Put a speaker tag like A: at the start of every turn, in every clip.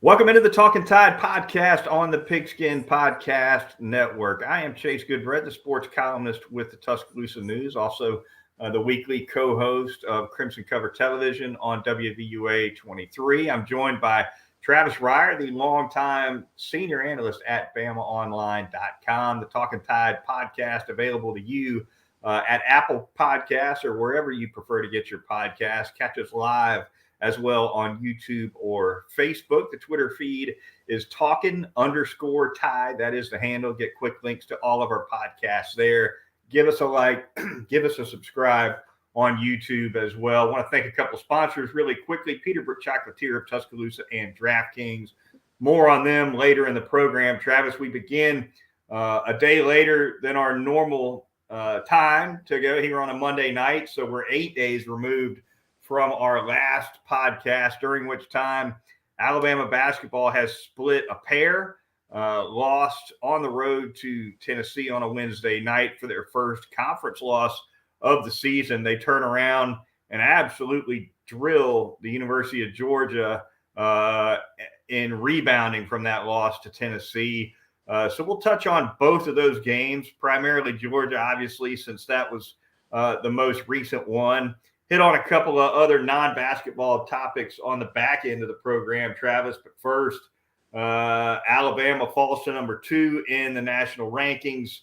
A: Welcome into the Talkin Tide podcast on the Pigskin Podcast Network. I am Chase Goodbread, the sports columnist with the Tuscaloosa News, also the weekly co-host of Crimson Cover Television on WVUA 23. I'm joined by Travis Reier, the longtime senior analyst at BamaOnline.com. The Talkin Tide podcast available to you at Apple Podcasts or wherever you prefer to get your podcasts. Catch us live as well on YouTube or Facebook. The Twitter feed is Talkin_Tide. That is the handle. Get quick links to all of our podcasts there. Give us a like, give us a subscribe on YouTube as well. I want to thank a couple sponsors really quickly. Peterbrook Chocolatier of Tuscaloosa and DraftKings. More on them later in the program. Travis, we begin a day later than our normal time to go here on a Monday night. So we're 8 days removed from our last podcast, during which time Alabama basketball has split a pair, lost on the road to Tennessee on a Wednesday night for their first conference loss of the season. They turn around and absolutely drill the University of Georgia in rebounding from that loss to Tennessee. So we'll touch on both of those games, primarily Georgia, obviously, since that was the most recent one. Hit on a couple of other non-basketball topics on the back end of the program, Travis. But first, Alabama falls to number 2 in the national rankings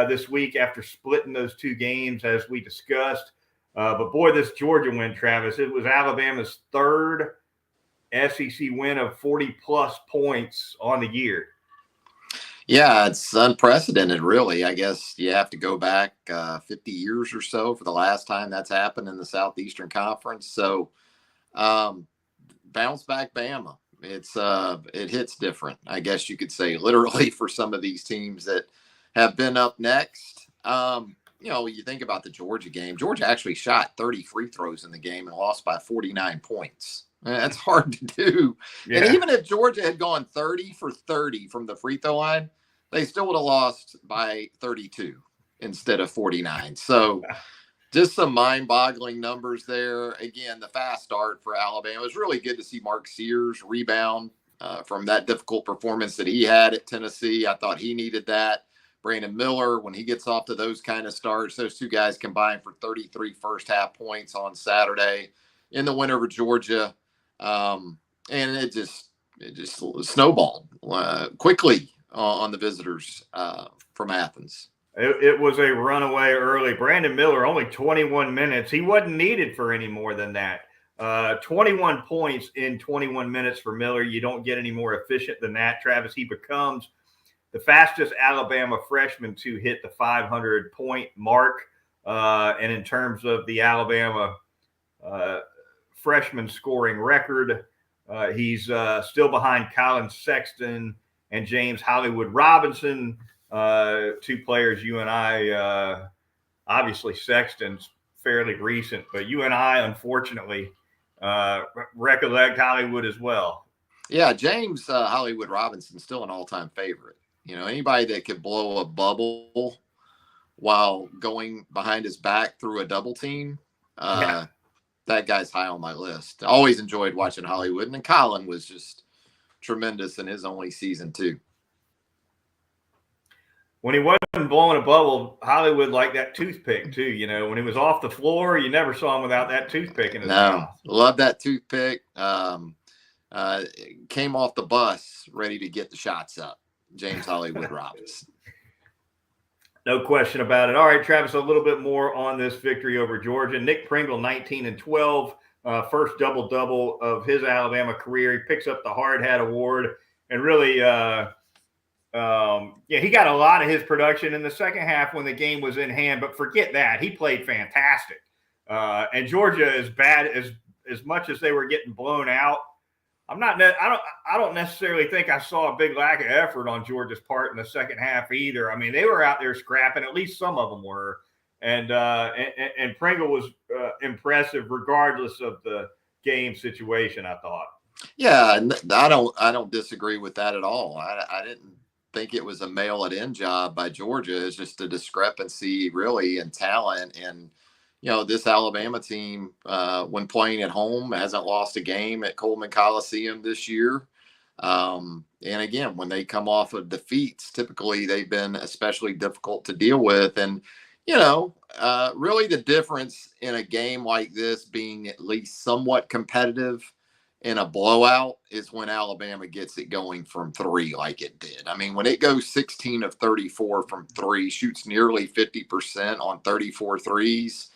A: this week after splitting those two games, as we discussed. But boy, this Georgia win, Travis, it was Alabama's third SEC win of 40-plus points on the year.
B: Yeah, it's unprecedented, really. I guess you have to go back 50 years or so for the last time that's happened in the Southeastern Conference. So, bounce back Bama. It hits different, I guess you could say, literally, for some of these teams that have been up next. You think about the Georgia game. Georgia actually shot 30 free throws in the game and lost by 49 points. That's hard to do. Yeah. And even if Georgia had gone 30 for 30 from the free throw line, they still would have lost by 32 instead of 49. So just some mind-boggling numbers there. Again, the fast start for Alabama. It was really good to see Mark Sears rebound from that difficult performance that he had at Tennessee. I thought he needed that. Brandon Miller, when he gets off to those kind of starts, those two guys combined for 33 first-half points on Saturday in the win over Georgia. And it just snowballed quickly on the visitors from Athens.
A: It was a runaway early. Brandon Miller, only 21 minutes. He wasn't needed for any more than that. 21 points in 21 minutes for Miller. You don't get any more efficient than that, Travis. He becomes the fastest Alabama freshman to hit the 500-point mark. And in terms of the Alabama freshman scoring record, he's still behind Colin Sexton and James Hollywood Robinson, two players you and I, obviously Sexton's fairly recent, but you and I, unfortunately, recollect Hollywood as well.
B: Yeah, James Hollywood Robinson's still an all-time favorite. Anybody that could blow a bubble while going behind his back through a double team, that guy's high on my list. I always enjoyed watching Hollywood, and Colin was just tremendous in his only season too.
A: When he wasn't blowing a bubble, Hollywood liked that toothpick too. When he was off the floor, you never saw him without that toothpick in his mouth.
B: Love that toothpick. Came off the bus ready to get the shots up. James Hollywood Robinson.
A: No question about it. All right, Travis, a little bit more on this victory over Georgia. Nick Pringle, 19-12, first double-double of his Alabama career. He picks up the Hard Hat Award and really, he got a lot of his production in the second half when the game was in hand, but forget that. He played fantastic. And Georgia, as bad as much as they were getting blown out, I don't necessarily think I saw a big lack of effort on Georgia's part in the second half either. I mean, they were out there scrapping. At least some of them were, and Pringle was impressive regardless of the game situation, I thought.
B: Yeah, I don't disagree with that at all. I didn't think it was a mail-it-in job by Georgia. It's just a discrepancy, really, in talent. And this Alabama team, when playing at home, hasn't lost a game at Coleman Coliseum this year. And again, when they come off of defeats, typically they've been especially difficult to deal with. And, really the difference in a game like this being at least somewhat competitive in a blowout is when Alabama gets it going from three like it did. I mean, when it goes 16 of 34 from three, shoots nearly 50% on 34 threes,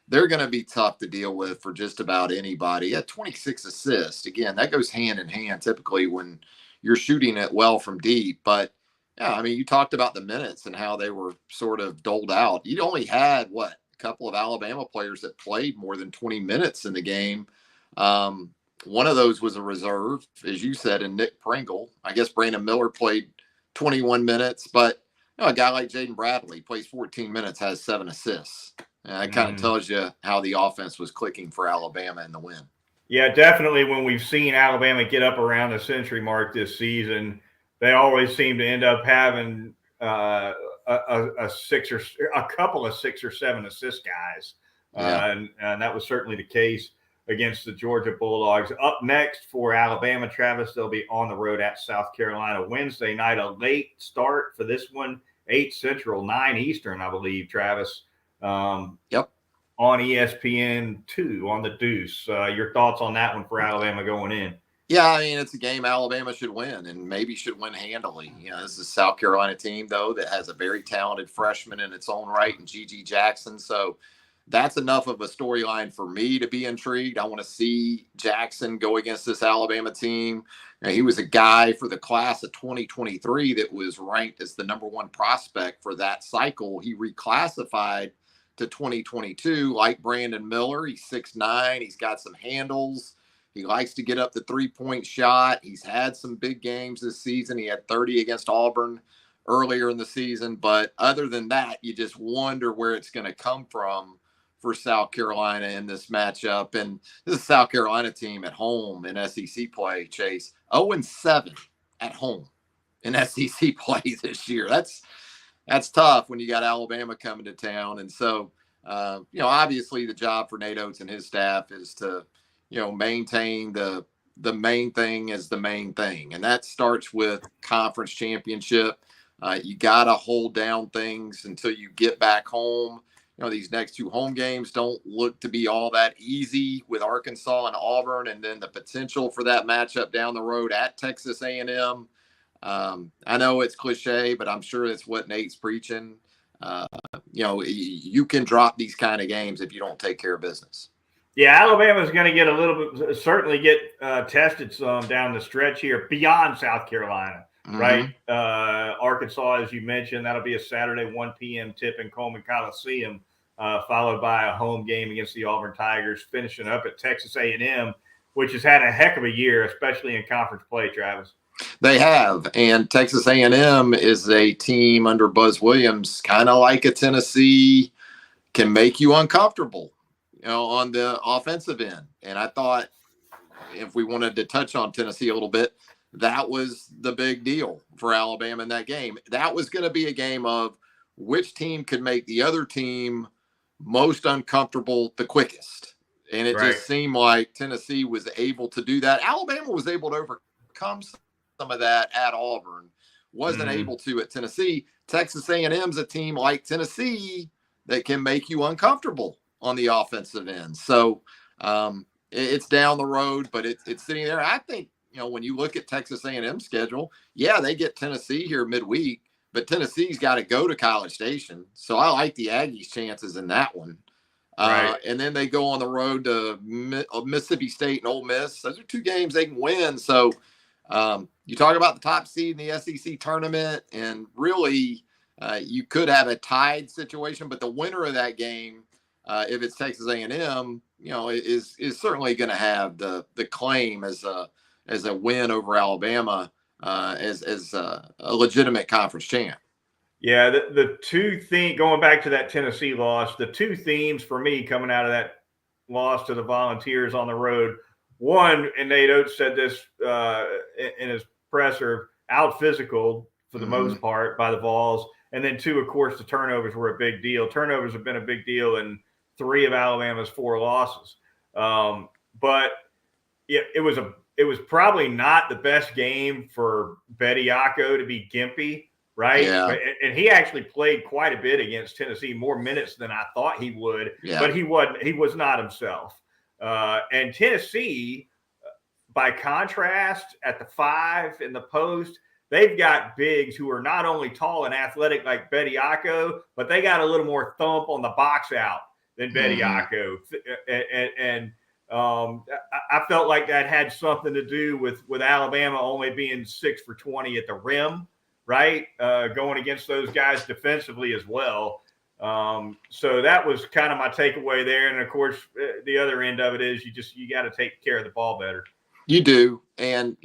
B: they're going to be tough to deal with for just about anybody. At 26 assists, again, that goes hand in hand typically when you're shooting it well from deep. But yeah, I mean, you talked about the minutes and how they were sort of doled out. You only had a couple of Alabama players that played more than 20 minutes in the game. One of those was a reserve, as you said, in Nick Pringle. I guess Brandon Miller played 21 minutes, but a guy like Jaden Bradley plays 14 minutes, has 7 assists. And that kind of tells you how the offense was clicking for Alabama in the win.
A: Yeah, definitely. When we've seen Alabama get up around the century mark this season, they always seem to end up having a couple of 6 or 7 assist guys.
B: Yeah.
A: And that was certainly the case against the Georgia Bulldogs. Up next for Alabama, Travis, they'll be on the road at South Carolina Wednesday night. A late start for this one, 8 Central, 9 Eastern, I believe, Travis.
B: Yep.
A: On ESPN2 on the Deuce. Your thoughts on that one for Alabama going in?
B: Yeah, I mean, it's a game Alabama should win and maybe should win handily. This is a South Carolina team, though, that has a very talented freshman in its own right, and G.G. Jackson. So that's enough of a storyline for me to be intrigued. I want to see Jackson go against this Alabama team. He was a guy for the class of 2023 that was ranked as the number 1 prospect for that cycle. He reclassified to 2022 like Brandon Miller. He's 6'9". He's got some handles. He likes to get up the 3-point shot. He's had some big games this season. He had 30 against Auburn earlier in the season. But other than that, you just wonder where it's going to come from for South Carolina in this matchup. And this is a South Carolina team at home in SEC play, Chase. 0-7 at home in SEC play this year. That's tough when you got Alabama coming to town. And so, obviously the job for Nate Oates and his staff is to, maintain the main thing is the main thing. And that starts with conference championship. You got to hold down things until you get back home. These next 2 home games don't look to be all that easy with Arkansas and Auburn, and then the potential for that matchup down the road at Texas A&M. I know it's cliche, but I'm sure that's what Nate's preaching. You can drop these kind of games if you don't take care of business.
A: Yeah, Alabama's going to get certainly get tested some down the stretch here beyond South Carolina, right? Arkansas, as you mentioned, that'll be a Saturday 1 p.m. tip in Coleman Coliseum, followed by a home game against the Auburn Tigers, finishing up at Texas A&M, which has had a heck of a year, especially in conference play, Travis.
B: They have, and Texas A&M is a team under Buzz Williams, kind of like a Tennessee, can make you uncomfortable, on the offensive end. And I thought if we wanted to touch on Tennessee a little bit, that was the big deal for Alabama in that game. That was going to be a game of which team could make the other team most uncomfortable the quickest. And it just seemed like Tennessee was able to do that. Alabama was able to overcome some of that at Auburn, wasn't able to at Tennessee. Texas A&M's a team like Tennessee that can make you uncomfortable on the offensive end. So it's down the road, but it's sitting there. I think, when you look at Texas A&M's schedule, yeah, they get Tennessee here midweek, but Tennessee's got to go to College Station. So I like the Aggies' chances in that one. And then they go on the road to Mississippi State and Ole Miss. Those are 2 games they can win. So you talk about the top seed in the SEC tournament, and really you could have a tied situation, but the winner of that game, if it's Texas A&M, is certainly going to have the claim as a win over Alabama, as a legitimate conference champ.
A: Yeah, the 2 themes, going back to that Tennessee loss, the 2 themes for me coming out of that loss to the Volunteers on the road. One, and Nate Oates said this in his presser, out physical for the most part by the Vols. And then 2, of course, the turnovers were a big deal. Turnovers have been a big deal in 3 of Alabama's 4 losses. But yeah, it was a it was probably not the best game for Bediako to be gimpy, right?
B: Yeah.
A: And he actually played quite a bit against Tennessee, more minutes than I thought he would, but he was not himself. And Tennessee, by contrast, at the 5 in the post, they've got bigs who are not only tall and athletic like Bediako, but they got a little more thump on the box out than Bediako. And I felt like that had something to do with Alabama only being 6 for 20 at the rim, right? Going against those guys defensively as well. So that was kind of my takeaway there. And of course, the other end of it is you got to take care of the ball better.
B: You do. And,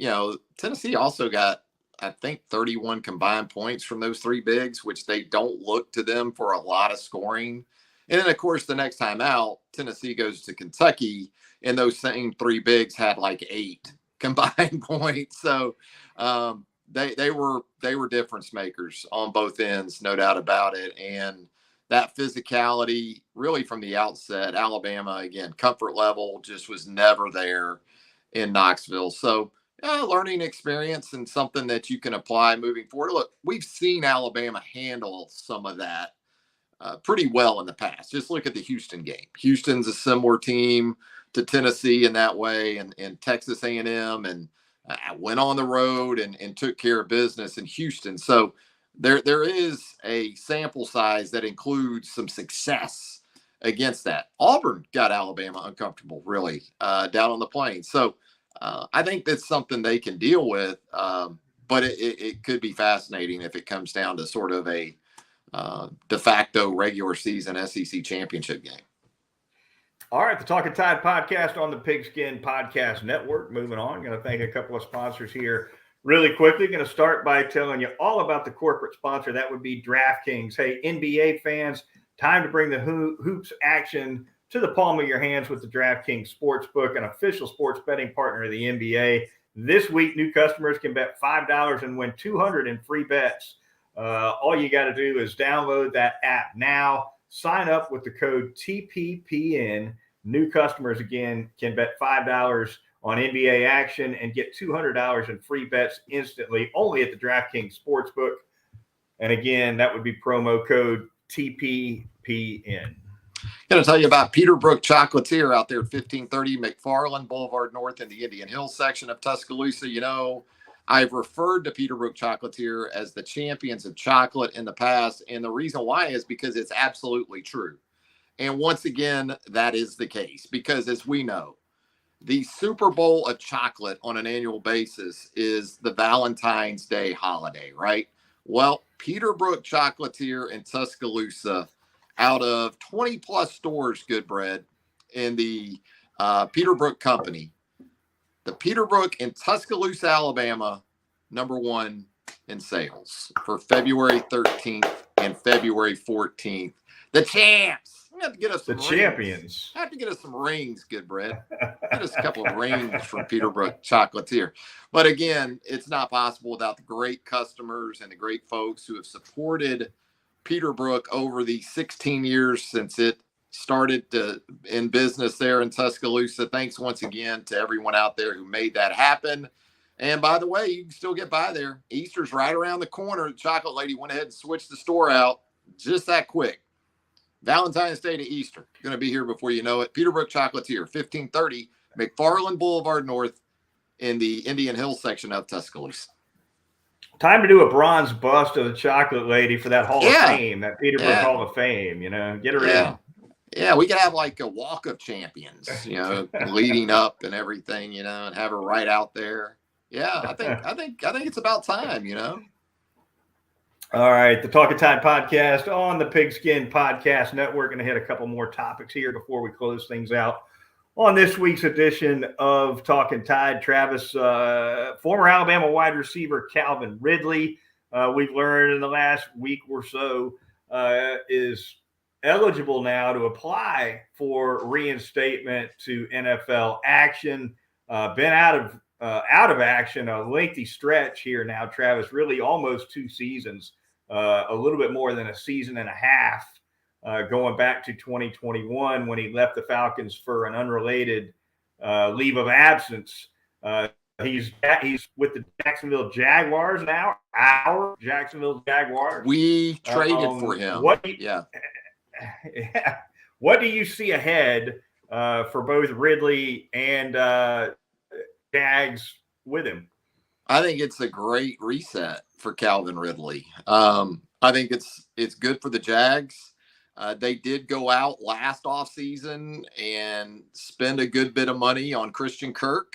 B: Tennessee also got, I think, 31 combined points from those 3 bigs, which they don't look to them for a lot of scoring. And then, of course, the next time out, Tennessee goes to Kentucky, and those same 3 bigs had like 8 combined points. So they were difference makers on both ends, no doubt about it. And that physicality, really from the outset, Alabama, again, comfort level just was never there in Knoxville. So learning experience and something that you can apply moving forward. Look, we've seen Alabama handle some of that pretty well in the past. Just look at the Houston game. Houston's a similar team to Tennessee in that way, and Texas A&M, and went on the road and took care of business in Houston. So there is a sample size that includes some success against that. Auburn got Alabama uncomfortable, really, down on the plains. So I think that's something they can deal with, but it could be fascinating if it comes down to sort of a de facto regular season SEC championship game.
A: All right, the Talkin Tide podcast on the Pigskin Podcast Network. Moving on, going to thank a couple of sponsors here really quickly. Going to start by telling you all about the corporate sponsor. That would be DraftKings. Hey, NBA fans, time to bring the hoops action to the palm of your hands with the DraftKings Sportsbook, an official sports betting partner of the NBA. This week, new customers can bet $5 and win $200 in free bets. All you got to do is download that app now. Sign up with the code TPPN. New customers, again, can bet $5 on NBA action and get $200 in free bets instantly, only at the DraftKings Sportsbook. And again, that would be promo code TPPN.
B: Going to tell you about Peterbrook Chocolatier out there at 1530 McFarland Boulevard North in the Indian Hills section of Tuscaloosa. I've referred to Peterbrook Chocolatier as the champions of chocolate in the past. And the reason why is because it's absolutely true. And once again, that is the case, because as we know, the Super Bowl of chocolate on an annual basis is the Valentine's Day holiday, right? Well, Peterbrook Chocolatier in Tuscaloosa, out of 20 plus stores, Goodbread, in the Peterbrook company, the Peterbrook in Tuscaloosa, Alabama, #1 in sales for February 13th and February 14th. The champs. We have to get us some
A: champions.
B: Have to get us some rings, Goodbread. Get us a couple of rings from Peterbrook Chocolatier. But again, it's not possible without the great customers and the great folks who have supported Peterbrook over the 16 years since it started in business there in Tuscaloosa. Thanks once again to everyone out there who made that happen. And by the way, you can still get by there. Easter's right around the corner. The chocolate lady went ahead and switched the store out just that quick. Valentine's Day to Easter. Going to be here before you know it. Peterbrook Chocolatier, 1530 McFarland Boulevard North in the Indian Hills section of Tuscaloosa.
A: Time to do a bronze bust of the chocolate lady for that Hall of Fame, that Peterbrook Hall of Fame, get her in.
B: Yeah, we could have like a walk of champions, leading up and everything, and have her right out there. Yeah, I think it's about time,
A: All right, the Talkin Tide podcast on the Pigskin Podcast Network. Going to hit a couple more topics here before we close things out on this week's edition of Talkin Tide. Travis, former Alabama wide receiver Calvin Ridley, we've learned in the last week or so, is eligible now to apply for reinstatement to NFL action. Been out of action a lengthy stretch here now, Travis, really almost 2 seasons. A little bit more than a season and a half, going back to 2021 when he left the Falcons for an unrelated leave of absence. he's with the Jacksonville Jaguars now. Our Jacksonville Jaguars.
B: We traded for him.
A: Yeah. What do you see ahead for both Ridley and Jags with him?
B: I think it's a great reset for Calvin Ridley. I think it's good for the Jags. They did go out last offseason and spend a good bit of money on Christian Kirk,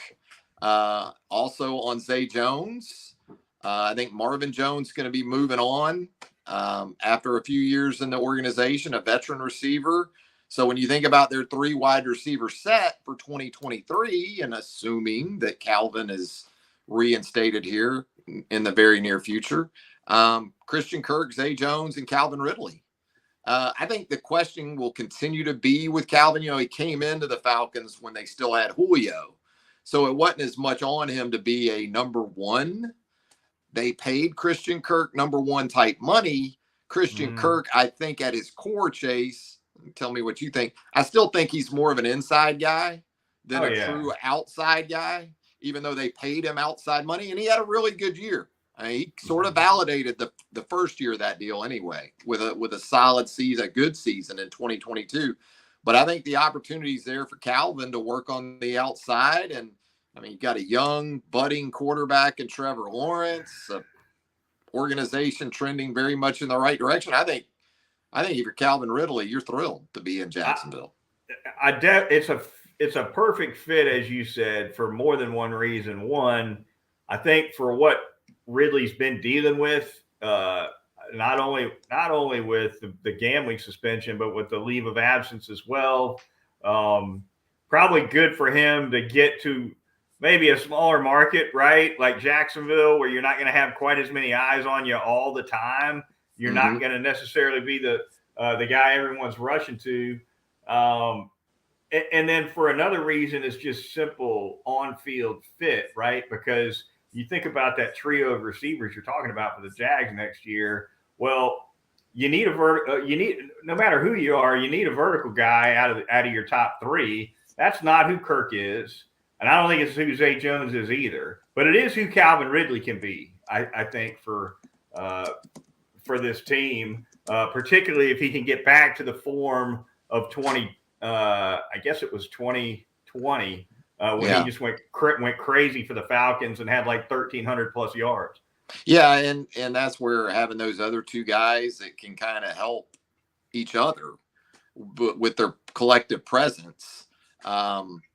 B: also on Zay Jones. I think Marvin Jones is going to be moving on after a few years in the organization, a veteran receiver. So when you think about their 3 wide receiver set for 2023, and assuming that Calvin is reinstated here in the very near future, Christian Kirk, Zay Jones, and Calvin Ridley. I think the question will continue to be with Calvin. You know, he came into the Falcons when they still had Julio, so it wasn't as much on him to be a number one. They paid Christian Kirk number one type money. Christian Kirk, I think at his core, Chase, tell me what you think. I still think he's more of an inside guy than true outside guy, even though they paid him outside money, and he had a really good year. I mean, he sort of validated the first year of that deal anyway, with a solid season, a good season in 2022. But I think the opportunity's there for Calvin to work on the outside. And I mean, you've got a young budding quarterback in Trevor Lawrence, organization trending very much in the right direction. I think if you're Calvin Ridley, you're thrilled to be in Jacksonville.
A: It's a perfect fit, as you said, for more than one reason. One, I think for what Ridley's been dealing with, not only with the gambling suspension, but with the leave of absence as well. Probably good for him to get to maybe a smaller market, right? Like Jacksonville, where you're not going to have quite as many eyes on you all the time. You're not going to necessarily be the guy everyone's rushing to. And then for another reason, it's just simple on-field fit, right? Because you think about that trio of receivers you're talking about for the Jags next year. Well, you need no matter who you are, you need a vertical guy out of your top 3. That's not who Kirk is, and I don't think it's who Zay Jones is either. But it is who Calvin Ridley can be, I think, for this team, particularly if he can get back to the form of 2020. When he just went crazy for the Falcons and had like 1,300 plus yards.
B: Yeah, and that's where having those other 2 guys that can kind of help each other, but with their collective presence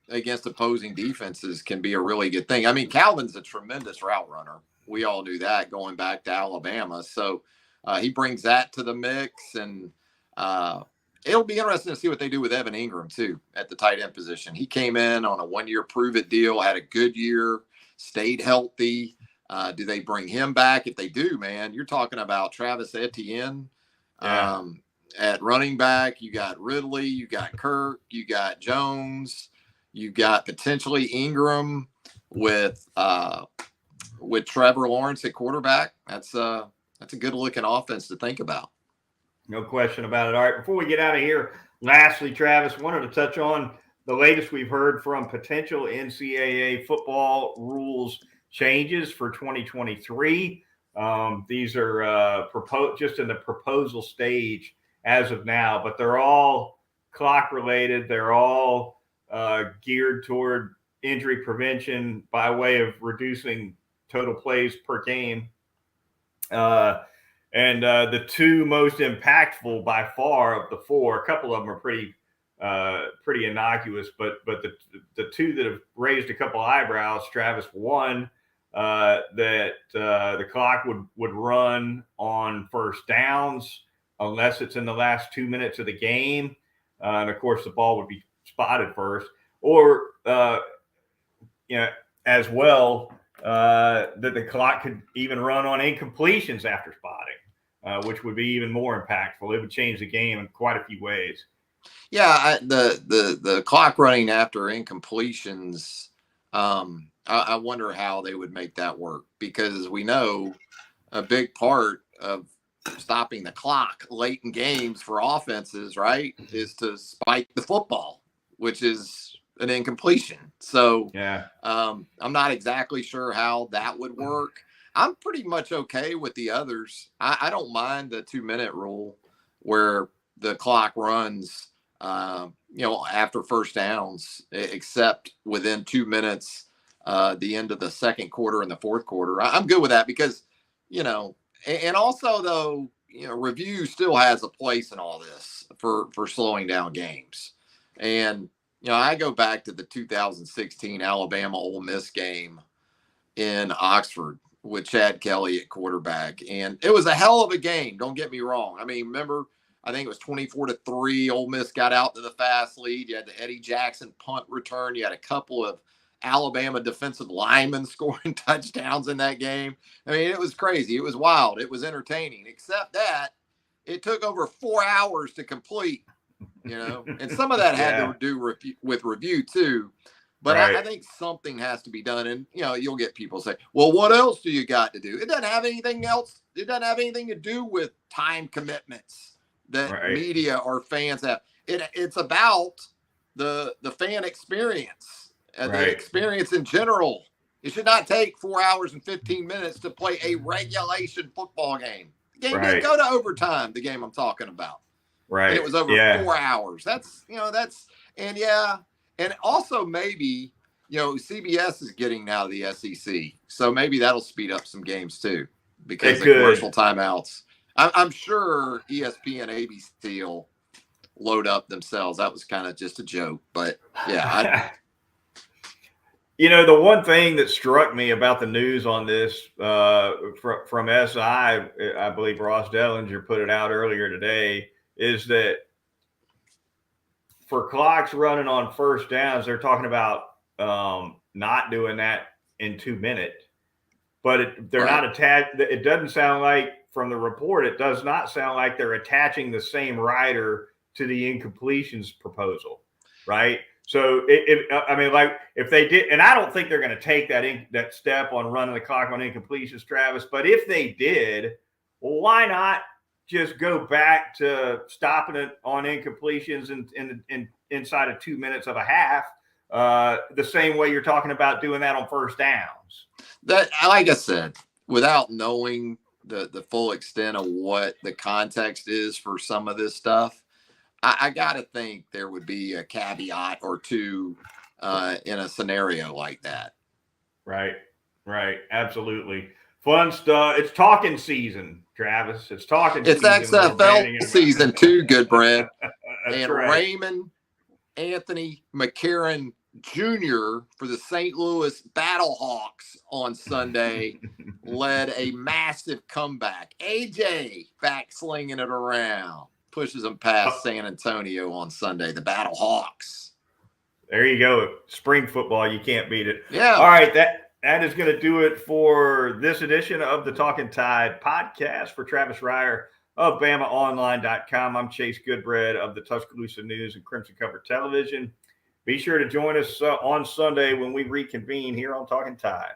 B: against opposing defenses can be a really good thing. I mean, Calvin's a tremendous route runner. We all knew that going back to Alabama. So he brings that to the mix, and it'll be interesting to see what they do with Evan Ingram, too, at the tight end position. He came in on a 1-year prove-it deal, had a good year, stayed healthy. Do they bring him back? If they do, man, you're talking about Travis Etienne at running back. You got Ridley, you got Kirk, you got Jones, you got potentially Ingram with Trevor Lawrence at quarterback. That's a good-looking offense to think about.
A: No question about it. All right, before we get out of here, lastly, Travis, wanted to touch on the latest we've heard from potential NCAA football rules changes for 2023. These are just in the proposal stage as of now, but they're all clock related. They're all geared toward injury prevention by way of reducing total plays per game. And the 2 most impactful by far of the 4, a couple of them are pretty innocuous, but the 2 that have raised a couple eyebrows, Travis, one, that the clock would run on first downs unless it's in the last 2 minutes of the game. And of course the ball would be spotted first, or, as well, that the clock could even run on incompletions after spotting, which would be even more impactful. It would change the game in quite a few ways.
B: Yeah, the clock running after incompletions, I wonder how they would make that work, because we know a big part of stopping the clock late in games for offenses, right, is to spike the football, which is an incompletion. So
A: yeah,
B: I'm not exactly sure how that would work. I'm pretty much okay with the others. I don't mind the 2-minute rule where the clock runs, after first downs, except within 2 minutes, the end of the second quarter and the fourth quarter. I'm good with that because, and also though, review still has a place in all this for slowing down games. And, I go back to the 2016 Alabama Ole Miss game in Oxford with Chad Kelly at quarterback. And it was a hell of a game. Don't get me wrong. I mean, remember, I think it was 24-3. Ole Miss got out to the fast lead. You had the Eddie Jackson punt return. You had a couple of Alabama defensive linemen scoring touchdowns in that game. I mean, it was crazy. It was wild. It was entertaining, except that it took over 4 hours to complete, and some of that had to do with review too. But right. I think something has to be done. And, you'll get people say, well, what else do you got to do? It doesn't have anything else. It doesn't have anything to do with time commitments that media or fans have. It's about the fan experience, the experience in general. It should not take 4 hours and 15 minutes to play a regulation football game. The game didn't go to overtime, the game I'm talking about.
A: Right.
B: And it was over 4 hours. And also maybe, CBS is getting out of the SEC. So maybe that'll speed up some games too because of commercial timeouts. I'm sure ESPN and ABC will load up themselves. That was kind of just a joke. But, yeah.
A: The one thing that struck me about the news on this from SI, I believe Ross Dellinger put it out earlier today, is that for clocks running on first downs, they're talking about not doing that in 2 minutes, but they're not attached. It doesn't sound like from the report, it does not sound like they're attaching the same rider to the incompletions proposal, right? So if they did, and I don't think they're going to take that step on running the clock on incompletions, Travis, but if they did, well, why not just go back to stopping it on incompletions in inside of 2 minutes of a half, the same way you're talking about doing that on first downs?
B: That, like I said, without knowing the full extent of what the context is for some of this stuff, I got to think there would be a caveat or two in a scenario like that.
A: Right. Absolutely. Fun stuff. It's talking season, Travis. It's talking season.
B: It's XFL season too, Goodbread. And
A: right.
B: Raymond Anthony McCarron Jr. for the St. Louis Battlehawks on Sunday led a massive comeback. AJ back slinging it around, pushes them past San Antonio on Sunday. The Battlehawks.
A: There you go. Spring football, you can't beat it.
B: Yeah.
A: All right, that is going to do it for this edition of the Talkin Tide podcast. For Travis Reier of BamaOnline.com, I'm Chase Goodbread of the Tuscaloosa News and Crimson Cover Television. Be sure to join us on Sunday when we reconvene here on Talkin Tide.